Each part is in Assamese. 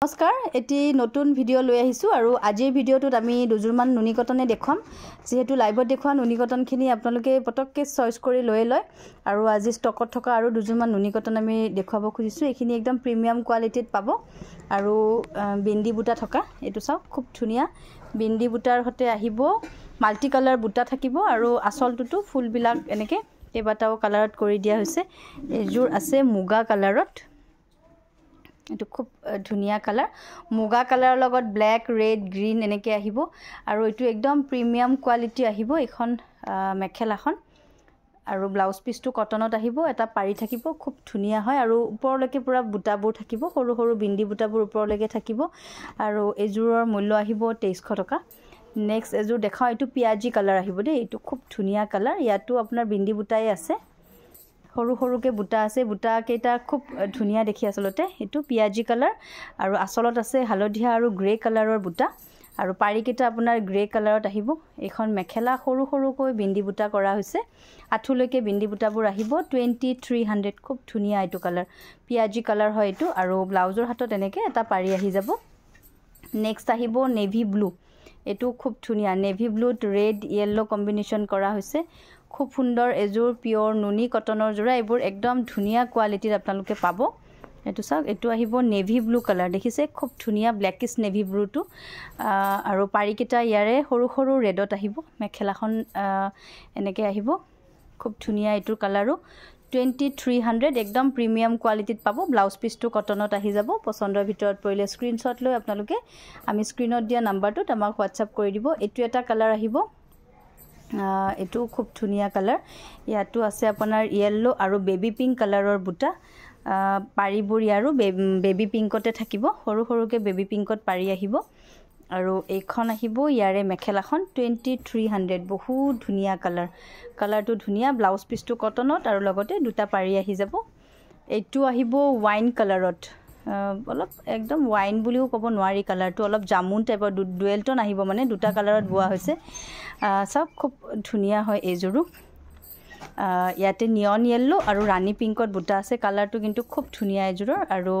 নমস্কাৰ এটি নতুন ভিডিও লৈ আহিছো আৰু আজিৰ ভিডিওটোত আমি দুজুৰমান নুনি কটনে দেখুৱাম যেহেতু লাইভত দেখুৱা নুনি কটনখিনি আপোনালোকে পটককে চয়েস কৰি লয় আৰু আজি ষ্টকত থকা আৰু দুজুৰমান নুনি কটন আমি দেখুৱাব খুজিছো এইখিনি একদম প্ৰিমিয়াম কোৱালিটিত পাব আৰু বিন্দি বুটা থকা এটো চাওক খুব ধুনিয়া বিন্দি বুটাৰ হতে আহিব মাল্টি কালাৰ বুটা থাকিব আৰু আসলটোটো ফুল বিলাক এনেকে কেবাটাও কালাৰত কৰি দিয়া হৈছে এজুৰ আছে মুগা কালাৰত এটো খুব ধুনিয়া কালাৰ মুগা কালাৰ লগত ব্ল্যাক ৰেড গ্ৰীন এনেকে আহিব আৰু এটো একদম প্ৰিমিয়াম কোৱালিটি আহিব এখন মেখেলাখন আৰু ব্লাউজ পিসটো কটনত আহিব এটা পাৰি থাকিব খুব ধুনিয়া হয় আৰু ওপৰলৈকে পুৰা বুটাবোৰ থাকিব সৰু সৰু বিন্দি বুটাবোৰ ওপৰলৈকে থাকিব আৰু এজুৰৰ মূল্য আহিব 2300 টকা নেক্সট এজুৰ দেখাও এটো পিয়াজি কালাৰ আহিব দে এটো খুব ধুনিয়া কালাৰ ইয়াতো আপোনাৰ বিন্দি বুটাই আছে সৰু সৰুকে বুটা আছে বুটা কেইটা খুব ধুনিয়া দেখি আসলতে এটো পিয়াজি কালাৰ আৰু আসলত আছে হালধীয়া আৰু গ্ৰে কালাৰৰ বুটা আৰু পাৰি কেইটা আপোনাৰ গ্ৰে কালাৰত আহিব এখন মেখেলা সৰু সৰুকৈ বিন্দি বুটা কৰা হৈছে আঠুলৈকে বিন্দি বুটাবোৰ আহিব 2300 খুব ধুনিয়া এটো কালাৰ পিয়াজি কালাৰ হয় এটো আৰু ব্লাউজৰ হাতত এনেকে এটা পাৰি আহি যাব নেক্সট আহিব নেভি ব্লু এটো খুব ধুনিয়া নেভি ব্লুত ৰেড ইয়েলো কম্বিনেশন কৰা হৈছে খুব সুন্দৰ এজুৰ পিওৰ নুনি কটনৰ জোৰা এবোৰ একদম ধুনিয়া কোৱালিটিৰ আপোনালোকে পাব এটো চাওক এটো আহিব নেভি ব্লু কালাৰ দেখিছে খুব ধুনিয়া ব্ল্যাকিশ নেভি ব্লুটো আৰু পাৰি কেটা ইয়াৰে সৰু সৰু ৰেডত আহিব মেখেলাখন এনেকে আহিব খুব ধুনিয়া এটোৰ কালাৰো 2300 একদম প্ৰিমিয়াম কোৱালিটিত পাব ব্লাউজ পিসটো কটনত আহি যাব পছন্দৰ ভিতৰত পৰিলে স্ক্ৰিনশ্বট লৈ আপোনালোকে আমি স্ক্ৰিনত দিয়া নাম্বাৰটোত আমাক WhatsApp কৰি দিব এটো এটা কালাৰ আহিব এটো খুব ধুনিয়া কালাৰ ইয়াতো আছে আপোনাৰ ইয়েলো আৰু বেবি পিংক কালাৰৰ বুটা পাৰিবোৰ আৰু বেবি পিংকতে থাকিব সৰু সৰুকে বেবি পিংকত পাৰি আহিব আৰু এইখন আহিব ইয়াৰে মেখেলাখন 2300 বহুত ধুনিয়া কালাৰটো ধুনিয়া ব্লাউজ পিসটো কটনত আৰু লগতে দুটা পাৰি আহি যাব এটো আহিব ওয়াইন কালাৰত অলপ একদম ওয়াইন বুলিও ক'ব নোৱাৰি কালাৰটো অলপ জামুন টাইপৰ ডুৱেল টোন আহিব মানে দুটা কালাৰত বোৱা হৈছে সব খুব ধুনিয়া হয় এজুৰু ইয়াতে নিয়ন ইয়েলো আৰু ৰানী পিংকত বুটা আছে কালাৰটো কিন্তু খুব ধুনিয়া এজুৰৰ আৰু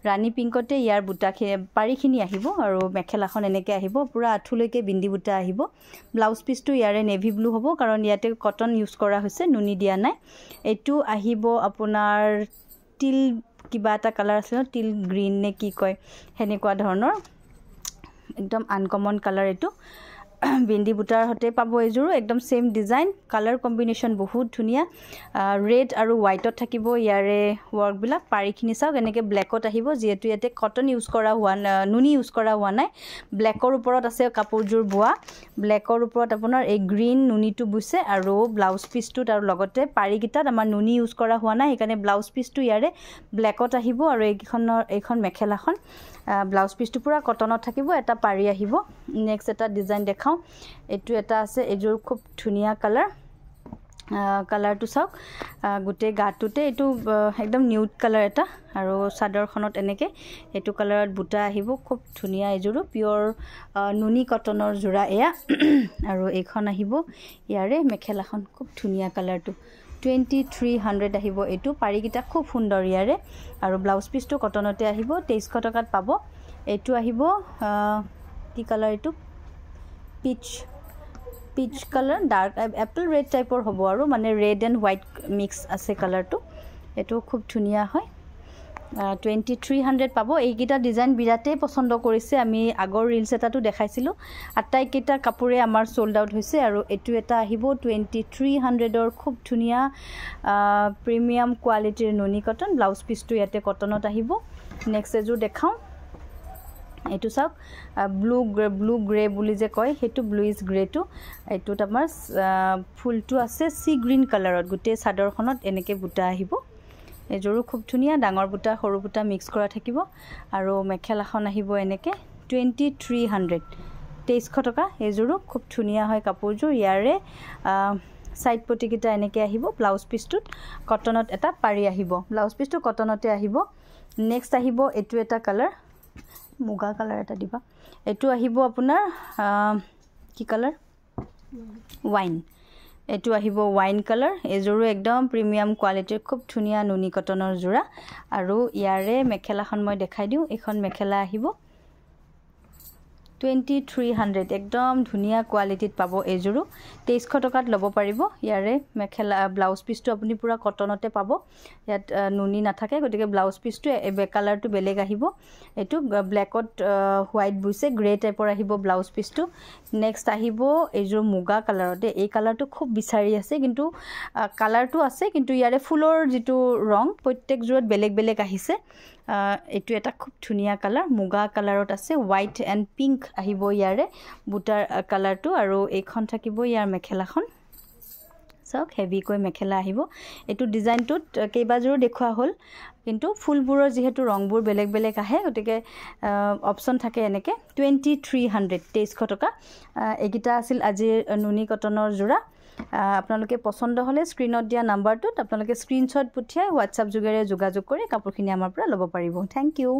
ৰানী পিংকতে ইয়াৰ বুটা পাৰিখিনি আহিব আৰু মেখেলাখন এনেকে আহিব পুৰা আঠুলৈকে বিন্দি বুটা আহিব ব্লাউজ পিসটো ইয়াৰে নেভি ব্লু হ'ব কাৰণ ইয়াতে কটন ইউজ কৰা হৈছে নুনি দিয়া নাই এটো আহিব আপোনাৰ টিল কিবা এটা কালাৰ আছে টিল গ্ৰীন নে কি কয় হেনেকুৱা ধৰণৰ একদম আনকমন কালাৰ এটো বিন্দি বুটাৰ হতে পাব এজুৰো একদম সেম ডিজাইন কালাৰ কম্বিনেশন বহুত ধুনিয়া ৰেড আৰু হোৱাইটত থাকিব ইয়াৰে ওয়াৰ্ক বিলাক পাৰিখিনি চাওক এনেকে ব্ল্যাকত আহিব যেহেতু ইয়াতে কটন ইউজ কৰা হোৱা নুনি ইউজ কৰা হোৱা নাই ব্ল্যাকৰ ওপৰত আছে কাপোৰজুৰ বোৱা ব্ল্যাকৰ ওপৰত আপোনাৰ এই গ্ৰীন নুনিটো বুইছে আৰু ব্লাউজ পিসটোত আৰু লগতে পাৰিকিটাত আমাৰ নুনি ইউজ কৰা হোৱা নাই সেইকাৰণে ব্লাউজ পিসটো ইয়াৰে ব্ল্যাকত আহিব আৰু এইখন মেখেলাখন ব্লাউজ পিসটো পুৰা কটনত থাকিব এটা পাৰি আহিব নেক্সট এটা ডিজাইন দেখাও এটো এটা আছে এজুৰ খুব ধুনিয়া কালাৰটো চাওক গুটে গাটোতে এটো একদম নিউড কালাৰ এটা আৰু সাদৰখনত এনেকে এটো কালাৰত বুটা আহিব খুব ধুনিয়া এজুৰো পিওৰ নুনি কটনৰ জোৰা এয়া আৰু এইখন আহিব ইয়াৰে মেখেলাখন খুব ধুনিয়া কালাৰটো 2300 আহিব এটো পাৰিকিটা খুব সুন্দৰ ইয়াৰে আৰু ব্লাউজ পিসটো কটনতে আহিব 2300 টকাত পাব এটো আহিব কি কালাৰ এটো peach colour dark apple red টাইপৰ হ'ব আৰু মানে ৰেড এন্ড হোৱাইট মিক্স আছে কালাৰটো এটো খুব ধুনিয়া হয় 2300 পাব এইকিটা ডিজাইন বিৰাতে পছন্দ কৰিছে আমি আগৰ ৰিলছ এটাটো দেখাইছিলো আটাইকিটা কাপোৰে আমাৰ সোল্ড আউট হৈছে আৰু এটো এটা আহিব 2300 ৰ খুব ধুনিয়া প্ৰিমিয়াম কোৱালিটিৰ নুনি কটন ব্লাউজ পিসটো ইয়াতে কটনত আহিব নেক্সট এজুৰ দেখাও এটো চাওক ব্লু গ্ৰে বুলি যে কয় হেতু ব্লুইশ গ্ৰেটো এটোত আমাৰ ফুলটো আছে সি গ্ৰীন কালাৰত গুটে সাদৰখনত এনেকে বুটা আহিব এজুৰো খুব ধুনিয়া ডাঙৰ বুটা সৰু বুটা মিক্স কৰা থাকিব আৰু মেখেলাখন আহিব এনেকে 2300 টকা এজুৰো খুব ধুনিয়া হয় কাপোৰজুৰ ইয়াৰে সাইড পটিকিটা এনেকে আহিব ব্লাউজ পিসটোত কটনত এটা পাৰি আহিব ব্লাউজ পিসটো কটনতে আহিব নেক্সট আহিব এটো এটা কালাৰ মুগা কালাৰ এটা দিবা এটো আহিব আপোনাৰ কি কালাৰ ওয়াইন এটো আহিব ওয়াইন কালাৰ এজোৰো একদম প্ৰিমিয়াম কোৱালিটিৰ খুব ধুনিয়া নুনি কটনৰ জোৰা আৰু ইয়াৰে মেখেলাখন মই দেখাই দিও এখন মেখেলা আহিব 2300 একদম ধুনিয়া কোৱালিটিত পাব এজোৰো 2300 টকাত লব পাৰিব ইয়াৰে মেখেলা ব্লাউজ পিসটো আপুনি পুৰা কটনতে পাব ইয়াত নুনি নাথাকে গতিকে ব্লাউজ পিসটো কালাৰটো বেলেগ আহিব এটো ব্ল্যাকত হোৱাইট বুইছে গ্ৰে টাইপৰ আহিব ব্লাউজ পিসটো নেক্সট আহিব এজোৰ মুগা কালাৰতে এই কালাৰটো খুব বিচাৰি আছে কিন্তু কালাৰটো আছে কিন্তু ইয়াৰে ফুলৰ যেটো ৰং প্ৰত্যেক জোৰত বেলেগ বেলেগ আহিছে এটো এটা খুব ধুনিয়া কালাৰ মুগা কালাৰত আছে হোৱাইট এন্ড পিংক আহিব ইয়াৰে বুটাৰ কালাৰটো আৰু এইখন থাকিব ইয়াৰ মেখেলাখন সক হেভি কৈ মেখেলা আহিব এটো ডিজাইনটোত কেইবাজোৰো দেখুৱা হল কিন্তু ফুলবোৰৰ যেহেতু ৰংবোৰ বেলেগ বেলেগ আহে গতিকে অপচন থাকে এনেকে 2300 2300 টকা এগিটা আছিল আজিৰ নুনি কটনৰ জোৰা আপোনালোকে পছন্দ হলে স্ক্ৰিনত দিয়া নাম্বাৰটোত আপোনালোকে স্ক্ৰিনশ্বট পঠিয়াই WhatsApp যোগেৰে যোগাযোগ কৰি কাপোৰখিনি আমাৰ পৰা ল'ব পাৰিব থ্যাংক ইউ